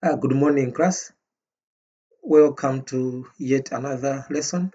Good morning, class. Welcome to yet another lesson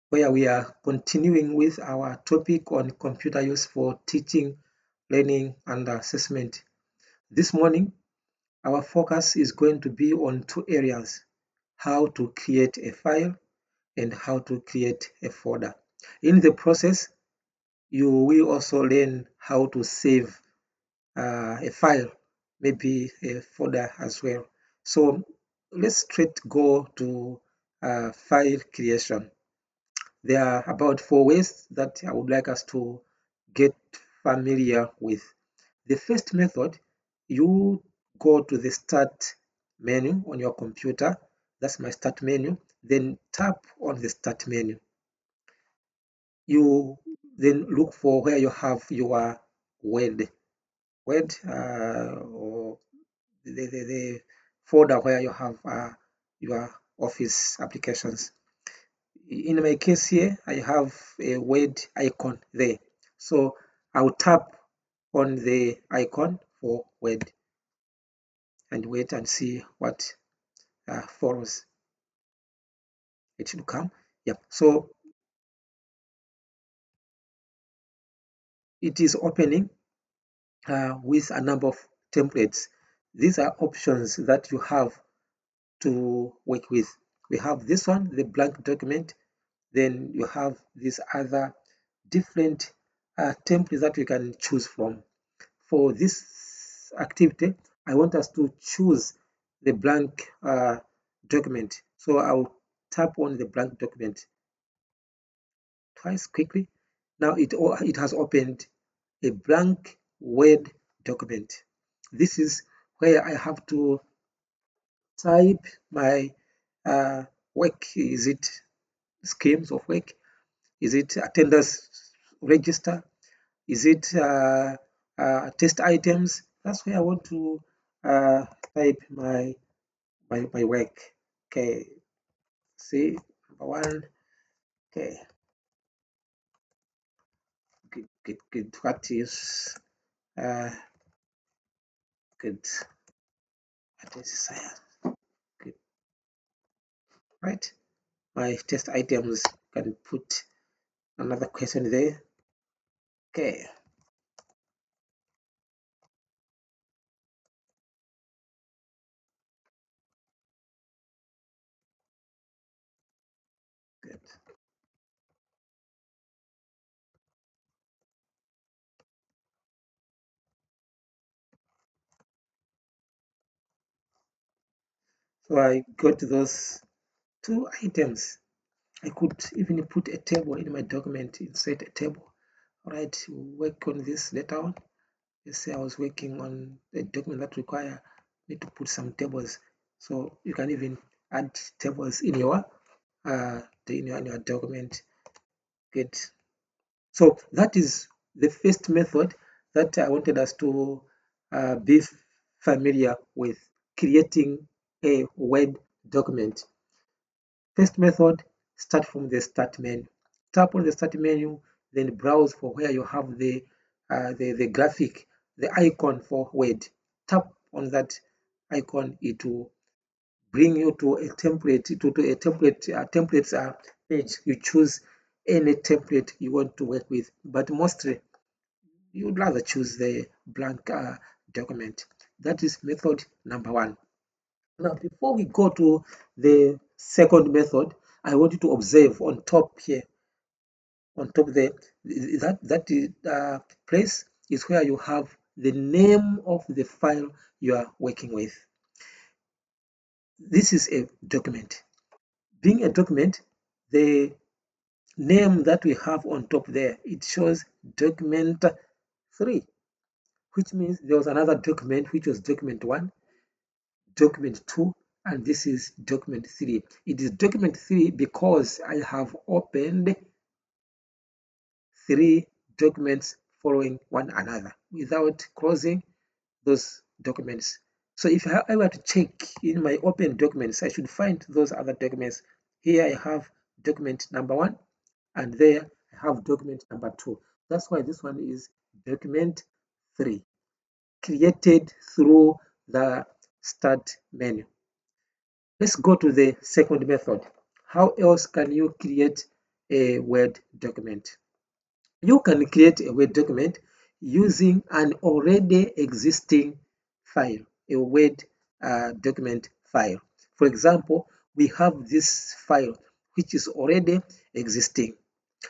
where we are continuing with our topic on computer use for teaching, learning, and assessment. This morning, our focus is going to be on two areas: how to create a file and how to create a folder. In the process, you will also learn how to save a file, maybe a folder as well. So let's straight go to file creation. There are about 4 ways that I would like us to get familiar with. The first method, you go to the start menu on your computer. That's my start menu. Then tap on the start menu. You then look for where you have your Word or the folder where you have your office applications. In my case here, I have a Word icon there. So I'll tap on the icon for Word and wait and see what follows. It should come. Yep. So it is opening with a number of templates. These are options that you have to work with. We have this one, the blank document. Then you have these other different templates that we can choose from. For this activity, I want us to choose the blank document. So I'll tap on the blank document twice quickly. Now it has opened a blank Word document. This is where I have to type my work. Is it schemes of work? Is it attendance register? Is it test items? That's where I want to type my work. Okay, see number one. Okay, good. What is good? What is science? Good, right? My test items can put another question there. Okay, good. So I got those two items. I could even put a table in my document, insert a table. All right, we'll work on this later on. Let's say I was working on a document that require me to put some tables. So you can even add tables in your document. Good. So that is the first method that I wanted us to be familiar with, creating a Word document. First method, start from the start menu. Tap on the start menu, then browse for where you have the graphic, the icon for Word. Tap on that icon, it will bring you to a template, to a templates page. You choose any template you want to work with, but mostly you'd rather choose the blank document. That is method number one. Now, before we go to the second method, I want you to observe on top here, on top there, that place is where you have the name of the file you are working with. This is a document. Being a document, the name that we have on top there, it shows document 3, which means there was another document which was document 1, document 2, and this is document 3. It is document 3 because I have opened 3 documents following one another without closing those documents. So if I were to check in my open documents, I should find those other documents. Here I have document number 1, and there I have document number 2. That's why this one is document 3, created through the Start menu. Let's go to the second method. How else can you create a Word document? You can create a Word document using an already existing file, a Word document file. For example, we have this file which is already existing.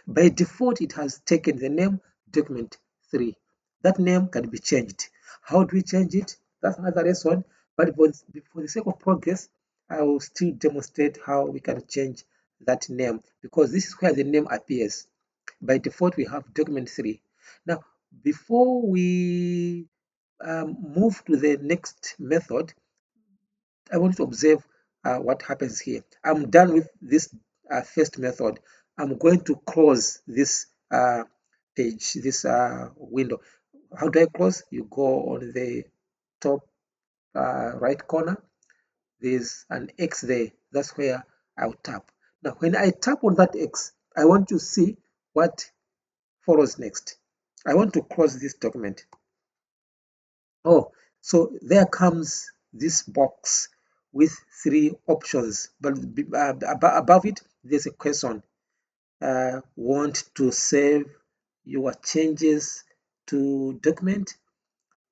By default, it has taken the name document3. That name can be changed. How do we change it? That's another lesson. But for the sake of progress, I will still demonstrate how we can change that name, because this is where the name appears. By default, we have document3. Now, before we move to the next method, I want to observe what happens here. I'm done with this first method. I'm going to close this page, this window. How do I close? You go on the top right corner. There's an X there. That's where I'll tap. Now, when I tap on that X, I want to see what follows next. I want to close this document. Oh, so there comes this box with three options, but above it, there's a question. Want to save your changes to document?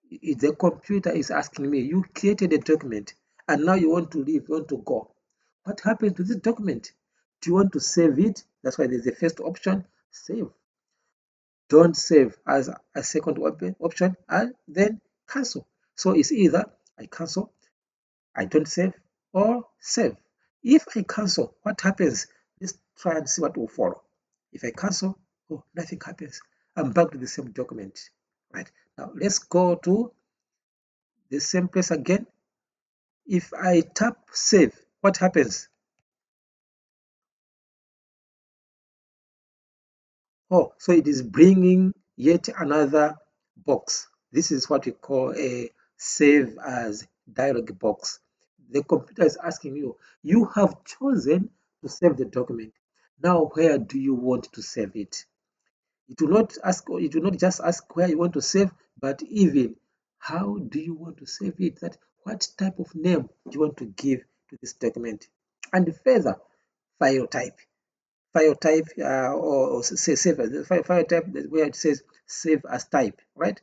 The computer is asking me, you created a document and now you want to leave, you want to go. What happened to this document? Do you want to save it? That's why there's the first option, save. Don't save as a second option, and then cancel. So it's either I cancel, I don't save, or save. If I cancel, what happens? Let's try and see what will follow. If I cancel, oh, nothing happens. I'm back to the same document. Right. Now let's go to the same place again. If I tap save, what happens? Oh, so it is bringing yet another box. This is what we call a save as dialog box. The computer is asking you, you have chosen to save the document. Now, where do you want to save it? It will not ask, or it will not just ask where you want to save, but even how do you want to save it? That what type of name do you want to give to this document? And further, file type. File type or say save as file type where it says save as type, right?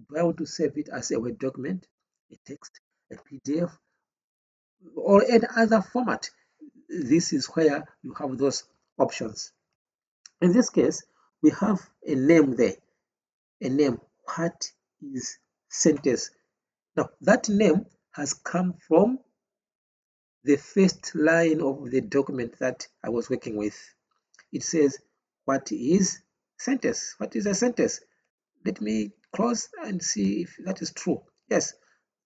Do I want to save it as a Word document, a text, a PDF, or any other format? This is where you have those options. In this case, we have a name there, a name. What is sentence? Now, that name has come from the first line of the document that I was working with. It says, what is sentence? What is a sentence? Let me close and see if that is true. Yes,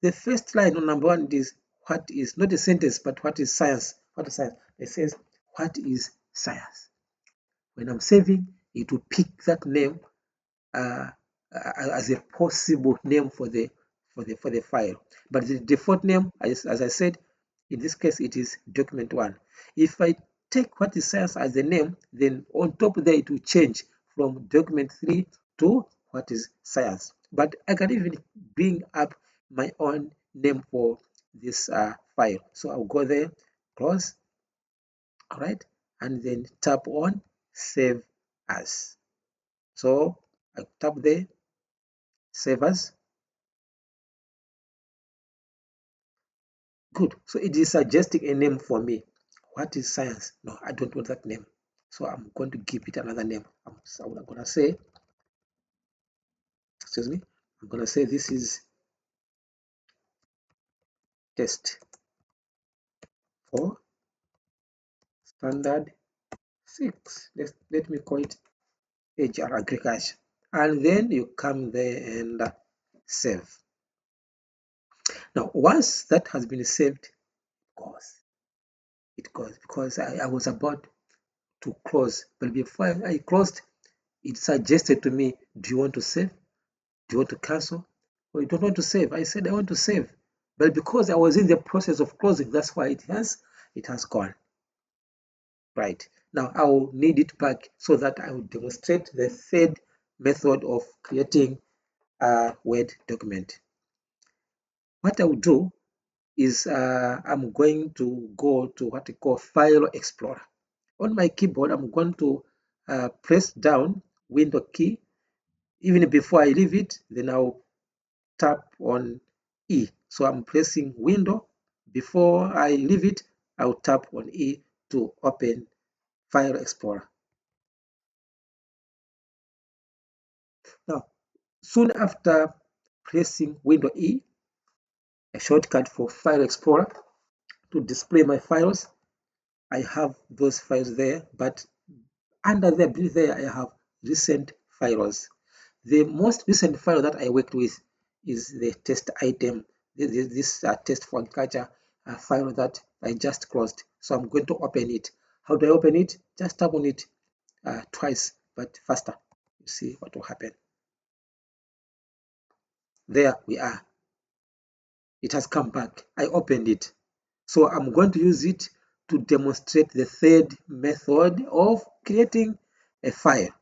the first line on number one is what is, not a sentence, but what is science? What is science? It says, what is science? When I'm saving, it will pick that name uh, as a possible name for the file. But the default name, as I said, in this case, it is document1. If I take what is science as the name, then on top there it will change from document3 to what is science. But I can even bring up my own name for this file. So I'll go there, close, all right, and then tap on save as. So I tap there, save as. Good. So it is suggesting a name for me. What is science? No, I don't want that name. So I'm going to give it another name. I'm going to say, excuse me, I'm going to say this is test for standard 6. Let me call it HR agriculture. And then you come there and save. Now, once that has been saved, it goes because I was about to close. But before I closed, it suggested to me, do you want to save? Do you want to cancel? Or you don't want to save? I said I want to save. But because I was in the process of closing, that's why it has gone. Right. Now I will need it back so that I will demonstrate the third method of creating a Word document. What I will do, is I'm going to go to what we call File Explorer. On my keyboard, I'm going to press down Window key. Even before I leave it, then I'll tap on E. So I'm pressing Window. Before I leave it, I'll tap on E to open File Explorer. Now, soon after pressing Window E, a shortcut for File Explorer, to display my files, I have those files there, but under there, beneath there, I have recent files. The most recent file that I worked with is the test item, this test for agriculture file that I just closed. So I'm going to open it. How do I open it? Just tap on it twice, but faster. You see what will happen. There we are. It has come back. I opened it. So I'm going to use it to demonstrate the third method of creating a file.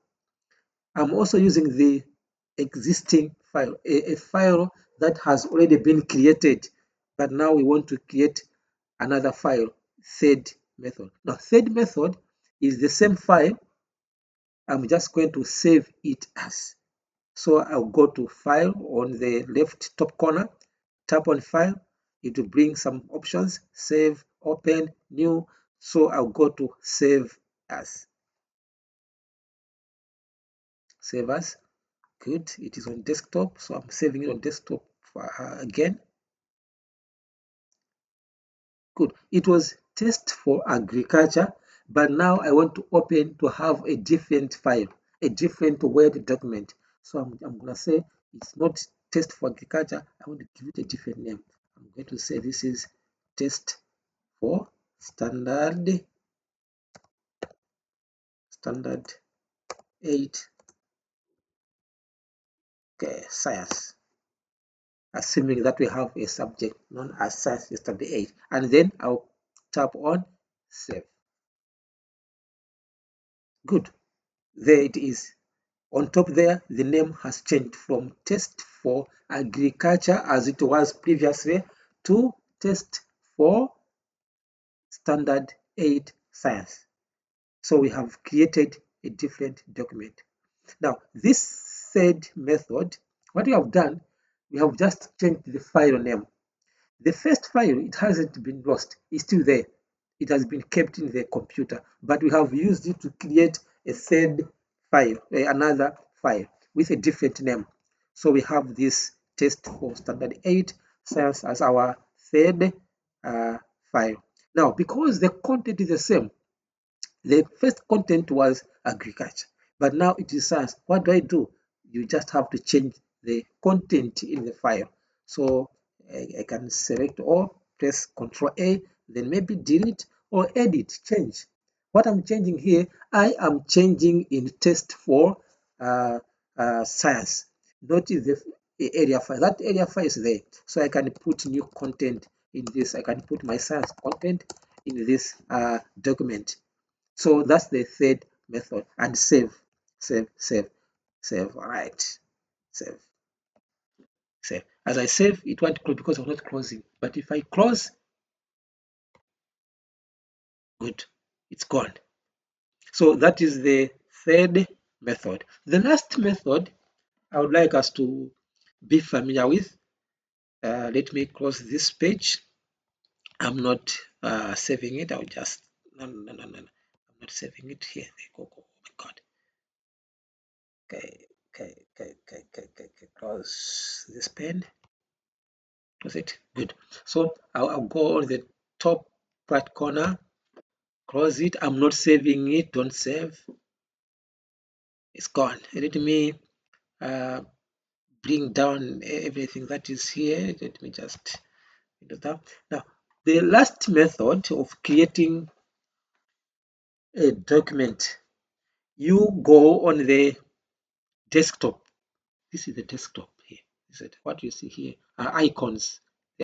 I'm also using the existing file, a file that has already been created, but now we want to create another file, third method. Now, third method is the same file. I'm just going to save it as. So I'll go to File on the left top corner, tap on File. It will bring some options, Save, Open, New. So I'll go to Save As. Save As. Good. It is on desktop, so I'm saving it on desktop again. Good. It was test for agriculture, but now I want to open to have a different file, a different Word document. So I'm going to say it's not test for agriculture. I want to give it a different name. I'm going to say this is test for standard 8 science, assuming that we have a subject known as science standard 8, and then I'll tap on save. Good. There it is. On top there, the name has changed from test for agriculture as it was previously to test for standard 8 science. So we have created a different document. Now, this third method, what we have done, we have just changed the file name. The first file, it hasn't been lost. It's still there. It has been kept in the computer, but we have used it to create a third file, another file with a different name. So we have this test for standard 8 science as our third file. Now, because the content is the same, the first content was agriculture, but now it is science. What do? You just have to change the content in the file. So I can select or press Ctrl A, then maybe delete or edit, change. What I'm changing here, I am changing in test for science, not in the area file. That area file is there. So I can put new content in this. I can put my science content in this document. So that's the third method. And save. All right. Save. As I save, it won't close because I'm not closing. But if I close, good, it's gone. So that is the third method. The last method I would like us to be familiar with. Let me close this page. I'm not saving it. I'll just no. I'm not saving it here. Oh my God. Okay. Close this pen. Close it. Good. So I'll go on the top right corner. Close it. I'm not saving it. Don't save. It's gone. Let me bring down everything that is here. Let me just do that. Now, the last method of creating a document, you go on the desktop. This is the desktop here. What you see here are icons.